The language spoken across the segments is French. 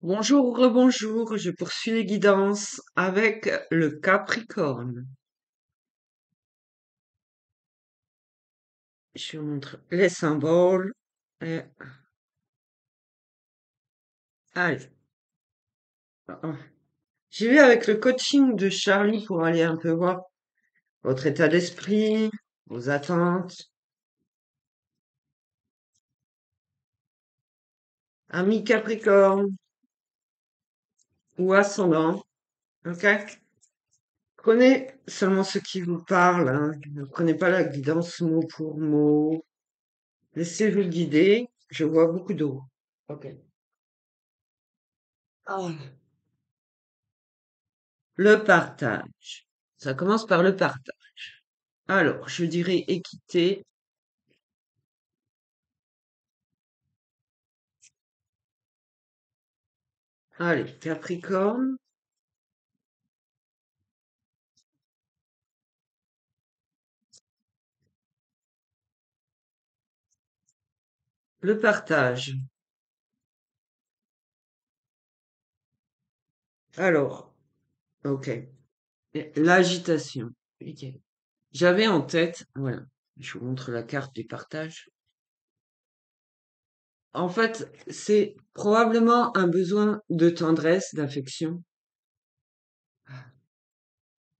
Bonjour, rebonjour, je poursuis les guidances avec le Capricorne. Je vous montre les symboles. Et, allez, j'y vais avec le coaching de Charlie pour aller un peu voir votre état d'esprit, vos attentes. Ami Capricorne ou ascendant, ok? Prenez seulement ce qui vous parle, hein. Ne prenez pas la guidance mot pour mot. Laissez-vous guider. Je vois beaucoup d'eau. Ok. Ah. Le partage. Ça commence par le partage. Alors, je dirais équité. Allez, Capricorne. Le partage. Alors, ok. L'agitation. Ok. J'avais en tête, voilà, je vous montre la carte du partage. En fait, c'est probablement un besoin de tendresse, d'affection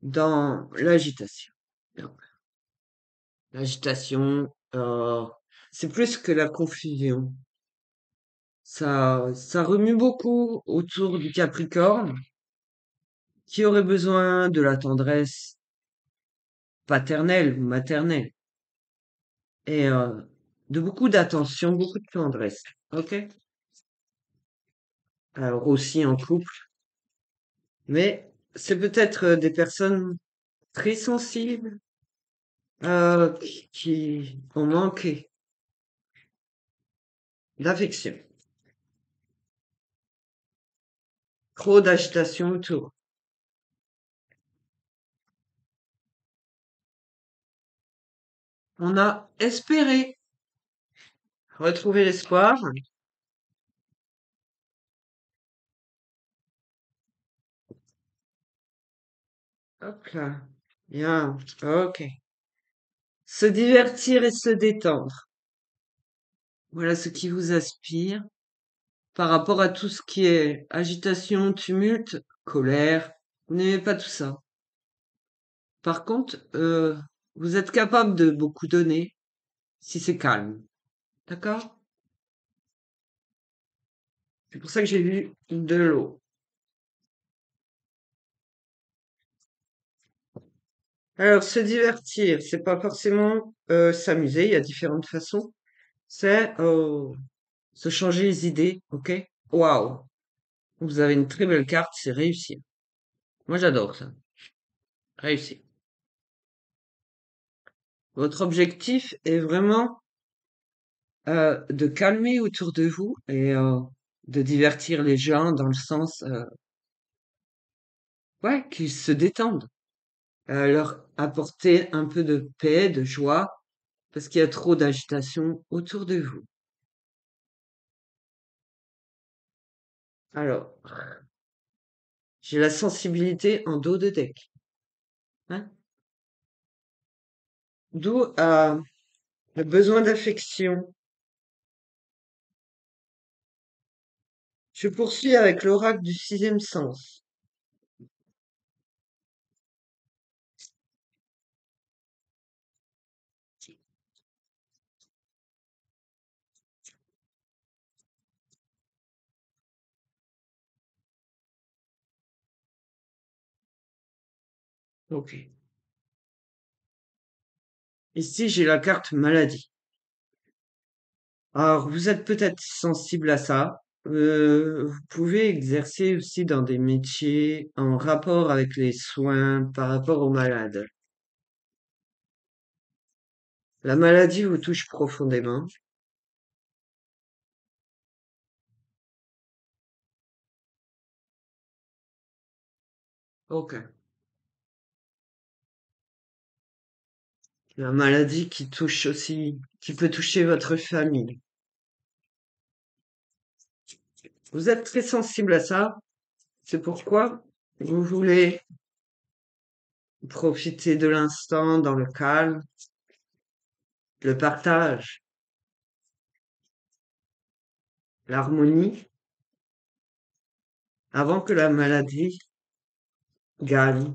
dans l'agitation. Non, l'agitation, c'est plus que la confusion. Ça remue beaucoup autour du Capricorne, qui aurait besoin de la tendresse paternelle ou maternelle, et de beaucoup d'attention, beaucoup de tendresse. Ok? Alors aussi en couple, mais c'est peut-être des personnes très sensibles qui ont manqué d'affection, trop d'agitation autour. On a espéré retrouver l'espoir. Hop là. Bien. Ok. Se divertir et se détendre. Voilà ce qui vous aspire par rapport à tout ce qui est agitation, tumulte, colère. Vous n'aimez pas tout ça. Par contre, vous êtes capable de beaucoup donner si c'est calme. D'accord? C'est pour ça que j'ai vu de l'eau. Alors, se divertir, c'est pas forcément s'amuser, il y a différentes façons. C'est se changer les idées, ok? Waouh! Vous avez une très belle carte, c'est réussir. Moi, j'adore ça. Réussir. Votre objectif est vraiment de calmer autour de vous et de divertir les gens dans le sens, ouais, qu'ils se détendent. Leur apporter un peu de paix, de joie, parce qu'il y a trop d'agitation autour de vous. Alors, j'ai la sensibilité en dos de deck, hein, d'où le besoin d'affection. Je poursuis avec l'oracle du sixième sens. Ok. Ici, j'ai la carte maladie. Alors, vous êtes peut-être sensible à ça. Vous pouvez exercer aussi dans des métiers en rapport avec les soins par rapport aux malades. La maladie vous touche profondément. Ok. La maladie qui touche aussi, qui peut toucher votre famille. Vous êtes très sensible à ça. C'est pourquoi vous voulez profiter de l'instant dans le calme, le partage, l'harmonie, avant que la maladie gagne.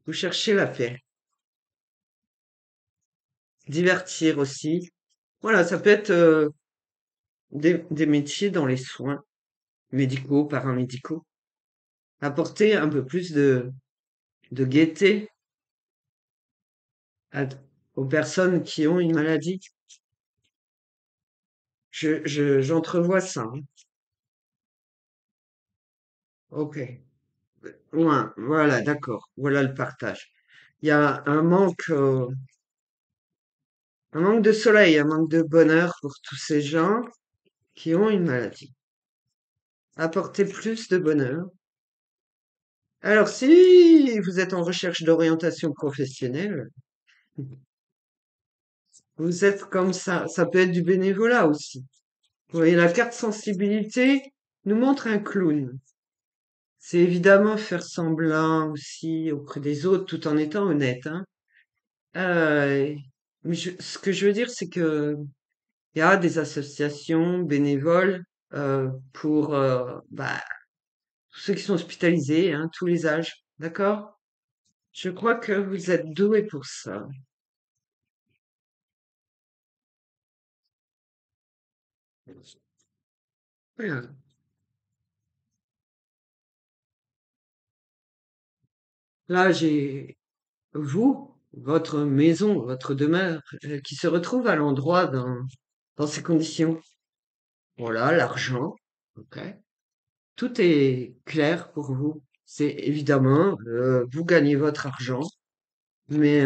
Vous cherchez la paix, divertir aussi. Voilà, ça peut être des métiers dans les soins médicaux, paramédicaux. Apporter un peu plus de gaieté à- aux personnes qui ont une maladie. J'entrevois ça, hein. Ok. Ouais, voilà, d'accord. Voilà le partage. Il y a un manque de soleil, un manque de bonheur pour tous ces gens qui ont une maladie. Apporter plus de bonheur. Alors, si vous êtes en recherche d'orientation professionnelle, vous êtes comme ça. Ça peut être du bénévolat aussi. Vous voyez, la carte sensibilité nous montre un clown. C'est évidemment faire semblant aussi auprès des autres tout en étant honnête, hein. Euh, mais ce que je veux dire, c'est que il y a des associations bénévoles pour bah, tous ceux qui sont hospitalisés, hein, tous les âges. D'accord? Je crois que vous êtes doué pour ça. Voilà. Là, j'ai vous, votre maison, votre demeure, qui se retrouve à l'endroit dans ces conditions. Voilà, l'argent. Ok. Tout est clair pour vous. C'est évidemment, vous gagnez votre argent, mais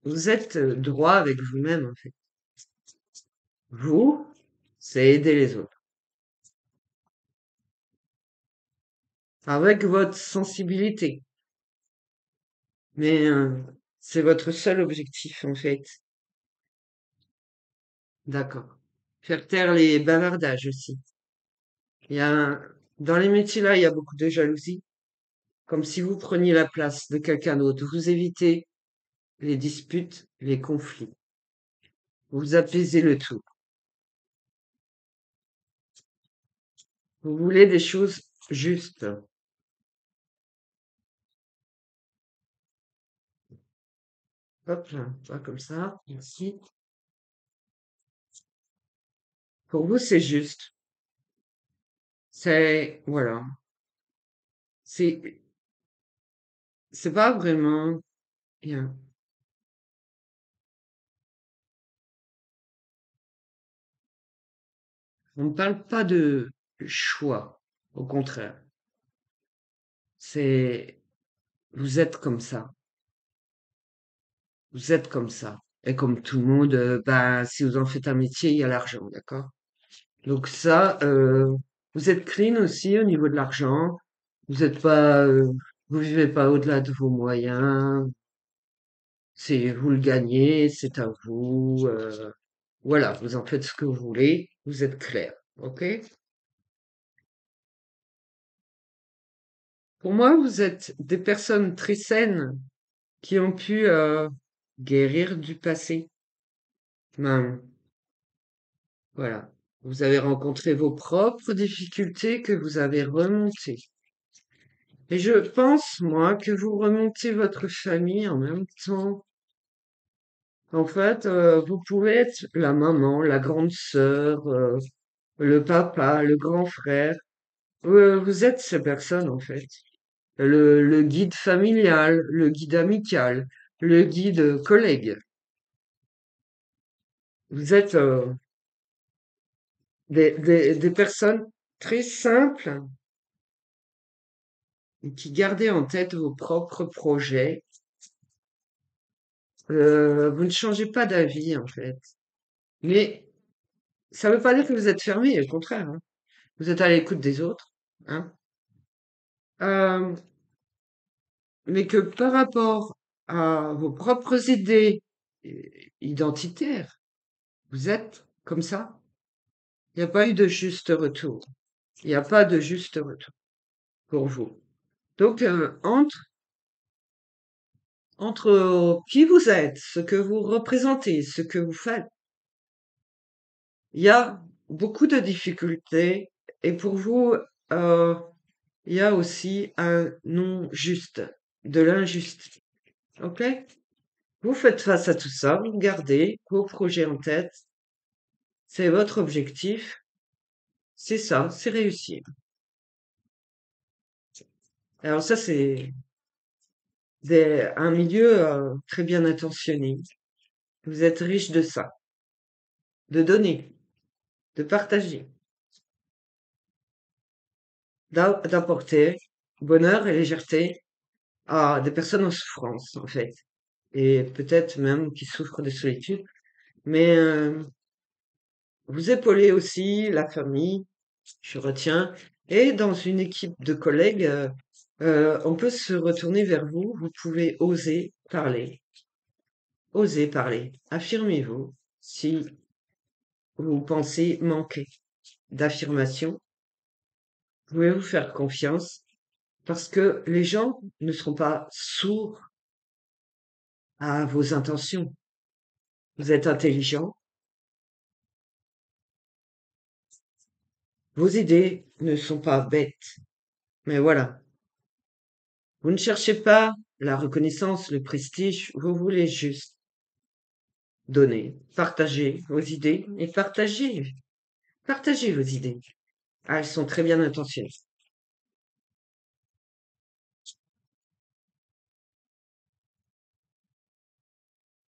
vous êtes droit avec vous-même, en fait. Vous, c'est aider les autres. Avec votre sensibilité. Mais c'est votre seul objectif, en fait. D'accord. Faire taire les bavardages aussi. Il y a, dans les métiers là, il y a beaucoup de jalousie. Comme si vous preniez la place de quelqu'un d'autre. Vous évitez les disputes, les conflits. Vous apaisez le tout. Vous voulez des choses justes. Hop là, pas comme ça. Merci. Pour vous, c'est juste. C'est, voilà. C'est, c'est pas vraiment bien. On ne parle pas de choix. Au contraire. C'est, vous êtes comme ça. Vous êtes comme ça. Et comme tout le monde, bah, si vous en faites un métier, il y a l'argent, d'accord? Donc ça, vous êtes clean aussi au niveau de l'argent. Vous êtes pas, vous vivez pas au-delà de vos moyens. C'est vous le gagnez, c'est à vous. Voilà, vous en faites ce que vous voulez. Vous êtes clair, ok? Pour moi, vous êtes des personnes très saines qui ont pu guérir du passé. Ben, voilà. Vous avez rencontré vos propres difficultés que vous avez remontées. Et je pense, moi, que vous remontez votre famille en même temps. En fait, vous pouvez être la maman, la grande sœur, le papa, le grand frère. Vous êtes ces personnes, en fait. Le guide familial, le guide amical, le guide collègue. Vous êtes des personnes très simples et qui gardez en tête vos propres projets. Vous ne changez pas d'avis, en fait. Mais ça ne veut pas dire que vous êtes fermé, au contraire, hein. Vous êtes à l'écoute des autres, hein. Euh, mais que par rapport à vos propres idées identitaires, Vous êtes comme ça? Il n'y a pas eu de juste retour. Il n'y a pas de juste retour pour vous. Donc, entre qui vous êtes, ce que vous représentez, ce que vous faites, il y a beaucoup de difficultés et pour vous, euh, il y a aussi un non juste, de l'injuste. Ok? Vous faites face à tout ça, vous gardez vos projets en tête, c'est votre objectif, c'est ça, c'est réussir. Alors ça, c'est un milieu très bien intentionné. Vous êtes riche de ça, de donner, de partager, d'apporter bonheur et légèreté à des personnes en souffrance, en fait, et peut-être même qui souffrent de solitude. Mais vous épaulez aussi la famille, je retiens, et dans une équipe de collègues, on peut se retourner vers vous. Vous pouvez oser parler. Affirmez-vous si vous pensez manquer d'affirmation. Vous pouvez vous faire confiance parce que les gens ne seront pas sourds à vos intentions. Vous êtes intelligent. Vos idées ne sont pas bêtes. Mais voilà. Vous ne cherchez pas la reconnaissance, le prestige. Vous voulez juste donner, partager vos idées et partagez vos idées. Ah, elles sont très bien intentionnées.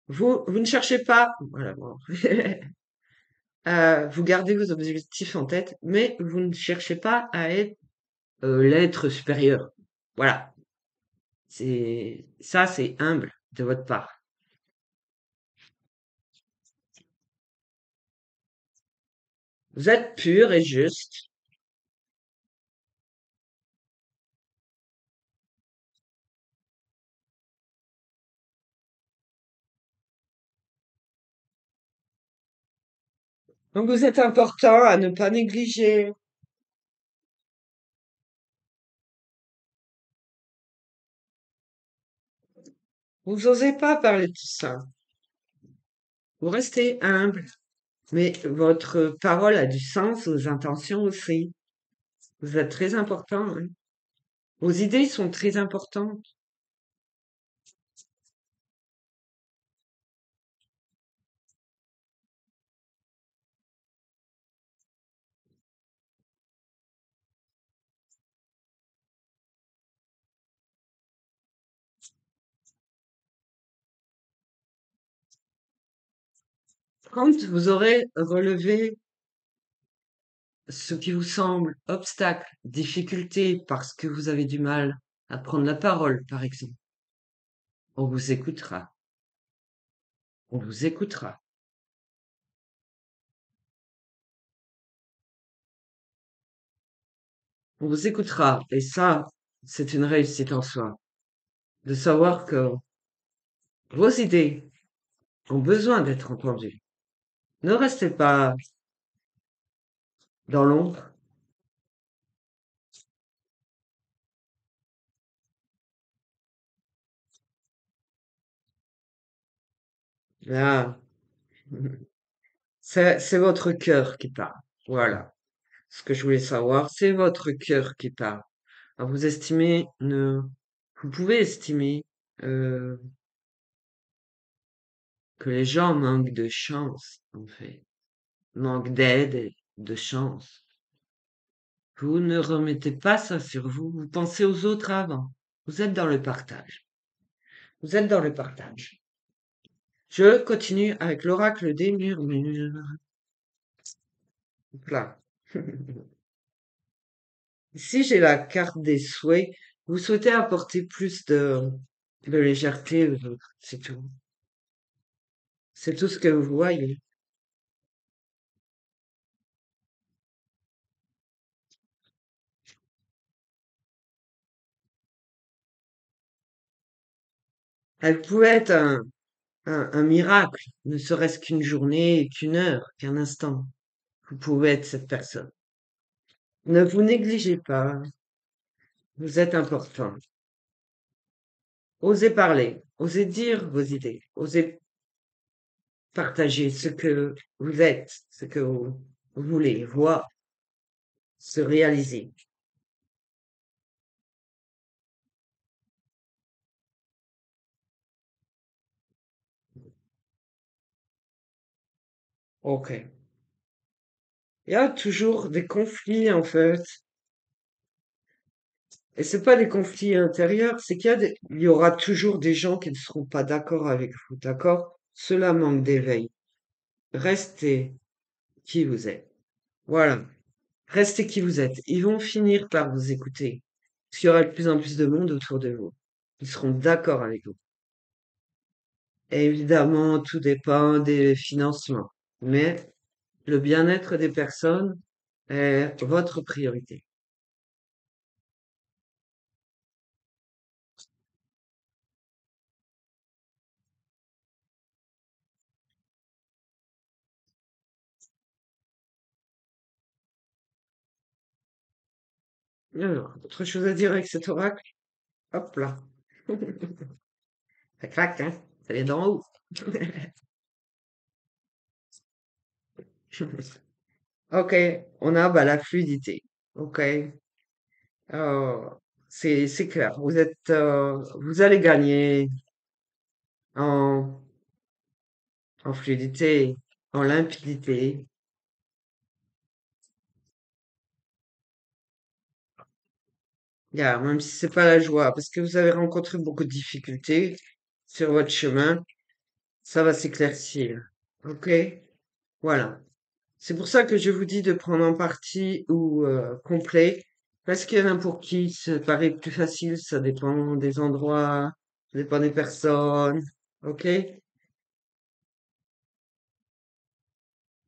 Vous ne cherchez pas, voilà, bon. Vous gardez vos objectifs en tête, mais vous ne cherchez pas à être l'être supérieur. Voilà. C'est humble de votre part. Vous êtes pur et juste. Donc vous êtes important à ne pas négliger. Vous osez pas parler de tout ça. Vous restez humble, mais votre parole a du sens, vos intentions aussi. Vous êtes très important, hein. Vos idées sont très importantes. Quand vous aurez relevé ce qui vous semble obstacle, difficulté, parce que vous avez du mal à prendre la parole, par exemple, on vous écoutera. On vous écoutera. On vous écoutera. Et ça, c'est une réussite en soi. De savoir que vos idées ont besoin d'être entendues. Ne restez pas dans l'ombre. Là, c'est votre cœur qui parle. Voilà. Ce que je voulais savoir, c'est votre cœur qui parle. Alors, vous pouvez estimer euh, que les gens manquent de chance, en fait, manquent d'aide et de chance. Vous ne remettez pas ça sur vous, vous pensez aux autres avant. Vous êtes dans le partage. Vous êtes dans le partage. Je continue avec l'oracle des murmures. Là. Ici, j'ai la carte des souhaits. Vous souhaitez apporter plus de légèreté aux autres, c'est tout. C'est tout ce que vous voyez. Elle pouvait être un miracle, ne serait-ce qu'une journée, qu'une heure, qu'un instant. Vous pouvez être cette personne. Ne vous négligez pas, vous êtes important. Osez parler, osez dire vos idées, osez partager ce que vous êtes, ce que vous voulez voir se réaliser. Ok. Il y a toujours des conflits, en fait. Et c'est pas des conflits intérieurs, c'est il y aura toujours des gens qui ne seront pas d'accord avec vous, d'accord? Cela manque d'éveil. Restez qui vous êtes. Voilà. Restez qui vous êtes. Ils vont finir par vous écouter. Parce qu'il y aura de plus en plus de monde autour de vous. Ils seront d'accord avec vous. Et évidemment, tout dépend des financements. Mais le bien-être des personnes est votre priorité. Alors, autre chose à dire avec cet oracle? Hop là. Ça claque, hein? Ça vient d'en haut. Ok, on a bah, la fluidité. Ok, Euh, c'est clair. Vous allez gagner en, en fluidité, en limpidité. Même si c'est pas la joie, parce que vous avez rencontré beaucoup de difficultés sur votre chemin, ça va s'éclaircir. Ok? Voilà. C'est pour ça que je vous dis de prendre en partie ou complet, parce qu'il y en a pour qui ça paraît plus facile, ça dépend des endroits, ça dépend des personnes. Ok?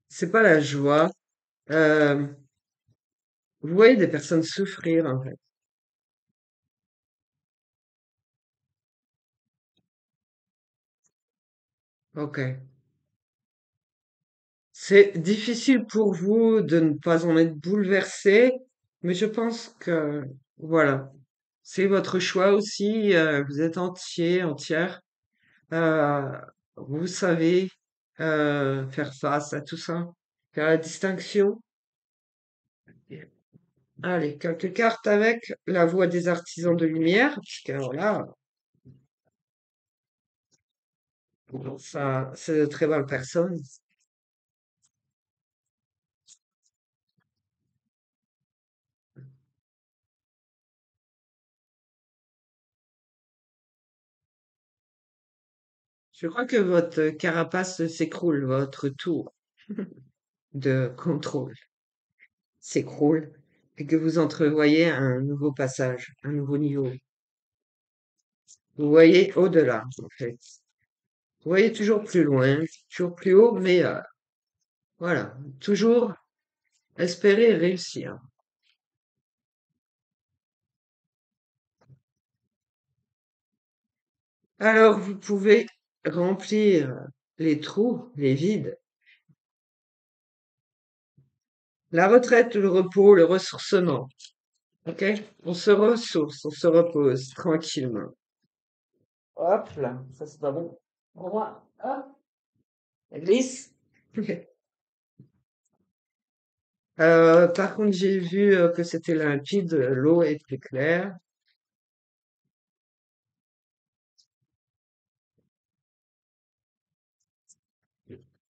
C'est pas la joie. Euh, vous voyez des personnes souffrir, en fait. Ok. C'est difficile pour vous de ne pas en être bouleversé, mais je pense que, voilà. C'est votre choix aussi. Vous êtes entier, entière. Euh, vous savez faire face à tout ça, faire la distinction. Allez, quelques cartes avec la voix des artisans de lumière, parce que alors là, ça, c'est de très belles personnes. Je crois que votre carapace s'écroule, votre tour de contrôle s'écroule et que vous entrevoyez un nouveau passage, un nouveau niveau. Vous voyez au-delà, en fait. Vous voyez toujours plus loin, toujours plus haut, mais voilà, toujours espérer réussir. Alors, vous pouvez remplir les trous, les vides, la retraite, le repos, le ressourcement. OK? On se ressource, on se repose tranquillement. Hop là, ça c'est pas bon. Au revoir. Hop, elle glisse. Par contre, j'ai vu que c'était limpide, l'eau est plus claire.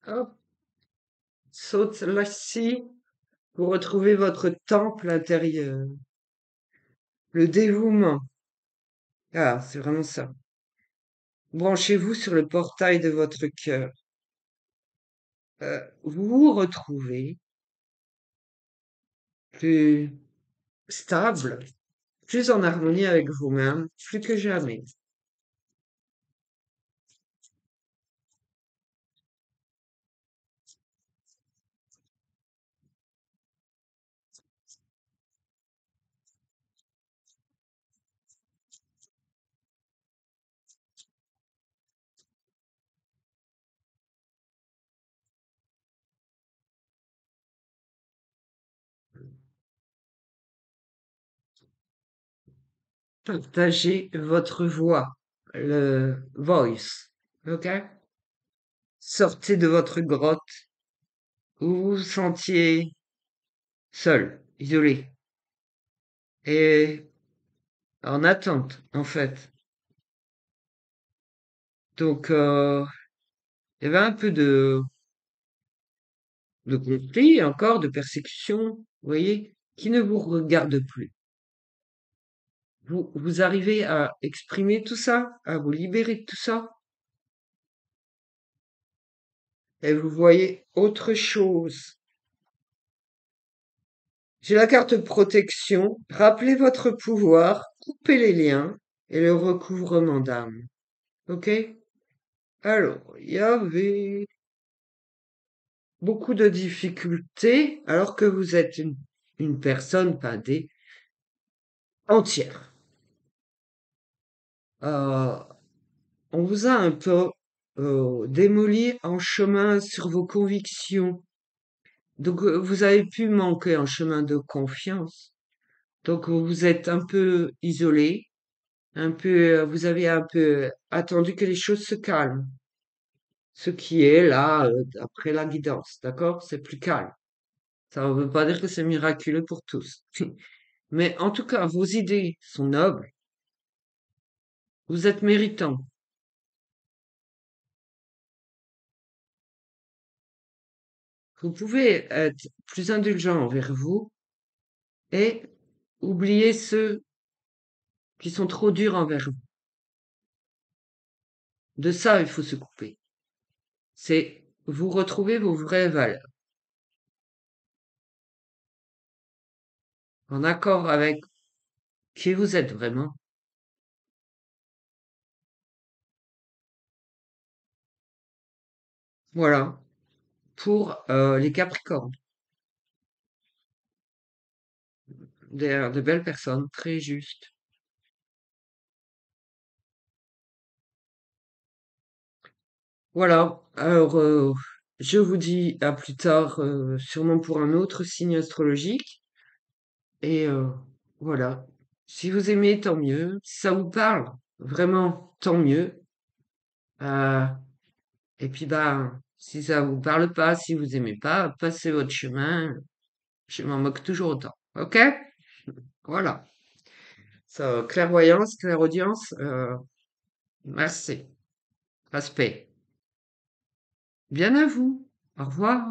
Hop, saute là-ci pour retrouver votre temple intérieur. Le dévouement. Ah, c'est vraiment ça. Branchez-vous sur le portail de votre cœur. Vous vous retrouvez plus stable, plus en harmonie avec vous-même, plus que jamais. partagez votre voix, le voice, ok? Sortez de votre grotte où vous vous sentiez seul, isolé et en attente, en fait. Donc, il y avait un peu de conflit encore, de persécution, vous voyez, qui ne vous regarde plus. Vous arrivez à exprimer tout ça, à vous libérer de tout ça, et vous voyez autre chose. J'ai la carte protection. Rappelez votre pouvoir, coupez les liens et le recouvrement d'âme. Ok? Alors, il y avait beaucoup de difficultés alors que vous êtes une personne, pas des, entière. Euh, on vous a un peu démoli en chemin sur vos convictions. Donc, vous avez pu manquer en chemin de confiance. Donc, vous êtes un peu isolé, vous avez un peu attendu que les choses se calment. Ce qui est là, après la guidance, d'accord? C'est plus calme. Ça ne veut pas dire que c'est miraculeux pour tous. Mais en tout cas, vos idées sont nobles. Vous êtes méritant. Vous pouvez être plus indulgent envers vous et oublier ceux qui sont trop durs envers vous. De ça, il faut se couper. C'est vous retrouver vos vraies valeurs, en accord avec qui vous êtes vraiment. Voilà, pour les Capricornes. De belles personnes, très justes. Voilà, alors je vous dis à plus tard, sûrement pour un autre signe astrologique. Et voilà, si vous aimez, tant mieux. Si ça vous parle, vraiment, tant mieux. Euh, et puis bah, si ça vous parle pas, si vous aimez pas, passez votre chemin. Je m'en moque toujours autant. Ok? Voilà. Ça, clairvoyance, clairaudience, merci. Respect. Bien à vous. Au revoir.